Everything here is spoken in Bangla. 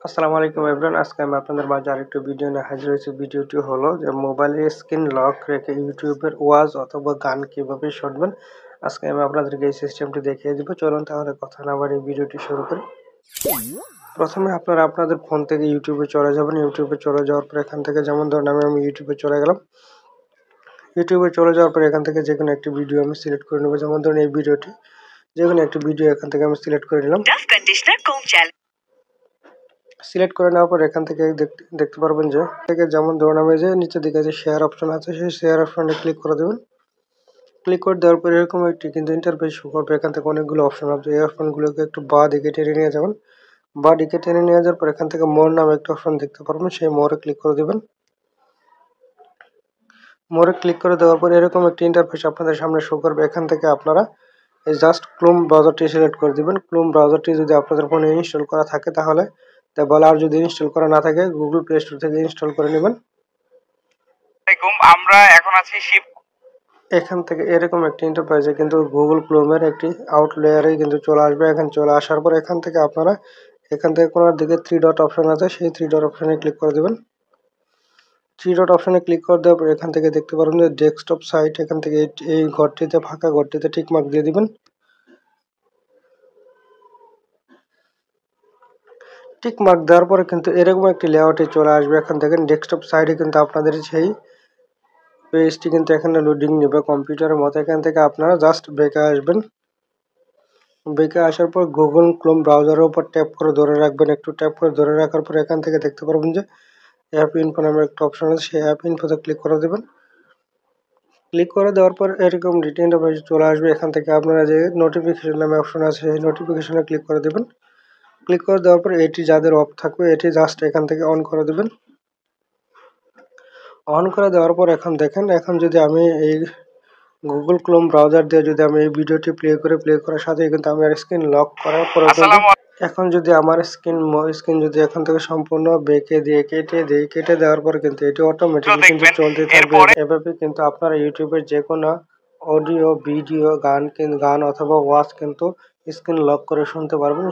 আসসালামু আলাইকুম এভরিওয়ান। আজকে আমি আপনাদের মাঝে আরেকটি ভিডিও নিয়ে হাজির হয়েছি। ভিডিওটি হলো যে মোবাইলের স্ক্রিন লক রেখে ইউটিউবের ওয়াজ অথবা গান কিভাবে শুনবেন। আজকে আমি আপনাদেরকে এই সিস্টেমটি দেখিয়ে দিব। চলুন তাহলে কথা না বাড়িয়ে ভিডিওটি শুরু করি। প্রথমে আপনারা আপনাদের ফোন থেকে ইউটিউবে চলে যাবেন। ইউটিউবে চলে যাওয়ার পর এখান থেকে যেমন ধরুন আমি ইউটিউবে চলে গেলাম। ইউটিউবে চলে যাওয়ার পর এখান থেকে যে কোনো একটি ভিডিও আমি সিলেক্ট করে নেব। যেমন ধরুন এই ভিডিওটি, যে কোনো একটি ভিডিও এখান থেকে আমি সিলেক্ট করে নিলাম। সিলেক্ট করে নেওয়ার পর এখান থেকে দেখতে পারবেন যে যেমন ধরুন আমি যে নিচের দিকে যে শেয়ার অপশন আছে সেই শেয়ার অপশনে ক্লিক করে দেবেন। ক্লিক করে দেওয়ার পর এরকম একটি কিন্তু ইন্টারফেস শো করবে। এখান থেকে অনেকগুলো অপশন আছে, এই অপশনগুলোকে একটু বাঁ দিকে টেনে নিয়ে যাবেন। বাঁ দিকে টেনে নিয়ে যাওয়ার পর এখান থেকে মোর নামে একটা অপশন দেখতে পারবেন, সেই মোরে ক্লিক করে দেবেন। মোরে ক্লিক করে দেওয়ার পর এরকম একটি ইন্টারফেস আপনাদের সামনে শো করবে। এখান থেকে আপনারা এই জাস্ট ক্রোম ব্রাউজারটি সিলেক্ট করে দিবেন। ক্রোম ব্রাউজারটি যদি আপনাদের ফোনে ইনস্টল করা থাকে তাহলে বলে, আর যদি ইনস্টল করা না থাকে গুগল প্লে স্টোর থেকে ইনস্টল করে নেবেন। আমরা এখন আছি এখান থেকে এরকম একটি ইন্টারফেসে কিন্তু গুগল ক্রোমের একটি আউটলেয়ারে কিন্তু চলে আসবে। এখানে চলে আসার পর এখান থেকে আপনারা কোনার দিকে থ্রি ডট অপশন আছে, সেই থ্রি ডট অপশনে ক্লিক করে দেবেন। থ্রি ডট অপশনে ক্লিক করে দেওয়ার পর এখান থেকে দেখতে পারবেন যে ডেস্কটপ সাইট, এখান থেকে এই ঘরটিতে ফাঁকা ঘরটিতে টিক মার্ক দিয়ে দিবেন। টিক মার্ক দেওয়ার পরে কিন্তু এরকম একটি লেআউটে চলে আসবে। এখান থেকে ডেস্কটপ সাইডে কিন্তু আপনাদের সেই পেজটি কিন্তু এখানে লোডিং নেবে কম্পিউটারের মতো। এখান থেকে আপনারা জাস্ট বেঁকে আসবেন। বেঁকে আসার পর গুগল ক্রোম ব্রাউজারের উপর ট্যাপ করে ধরে রাখবেন। একটু ট্যাপ করে ধরে রাখার পর এখান থেকে দেখতে পারবেন যে অ্যাপ ইনফো নামের একটা অপশন আছে, সেই অ্যাপ ইনফোতে ক্লিক করে দেবেন। ক্লিক করে দেওয়ার পর এরকম রিটেন পেজ চলে আসবে। এখান থেকে আপনারা যে নোটিফিকেশন নামে অপশন আছে সেই নোটিফিকেশনে ক্লিক করে দেবেন। ক্লিক করে দেওয়ার পর এটি যাদের অফ থাকবে এটি জাস্ট এখান থেকে অন করে দেবেন। অন করে দেওয়ার পর এখন দেখেন, এখন যদি আমি এই গুগল ক্রোম ব্রাউজার দিয়ে যদি আমি এই ভিডিওটি প্লে করার সাথে কিন্তু আমার স্ক্রিন লক করার পর এখন যদি আমার স্ক্রিন যদি এখান থেকে সম্পূর্ণ কেটে দেওয়ার পর কিন্তু এটি অটোমেটিক কিন্তু চলতে থাকবে। এভাবে কিন্তু আপনারা ইউটিউবের যে কোনো অডিও ভিডিও গান অথবা ওয়াচ কিন্তু স্ক্রিন লক করে শুনতে পারবেন।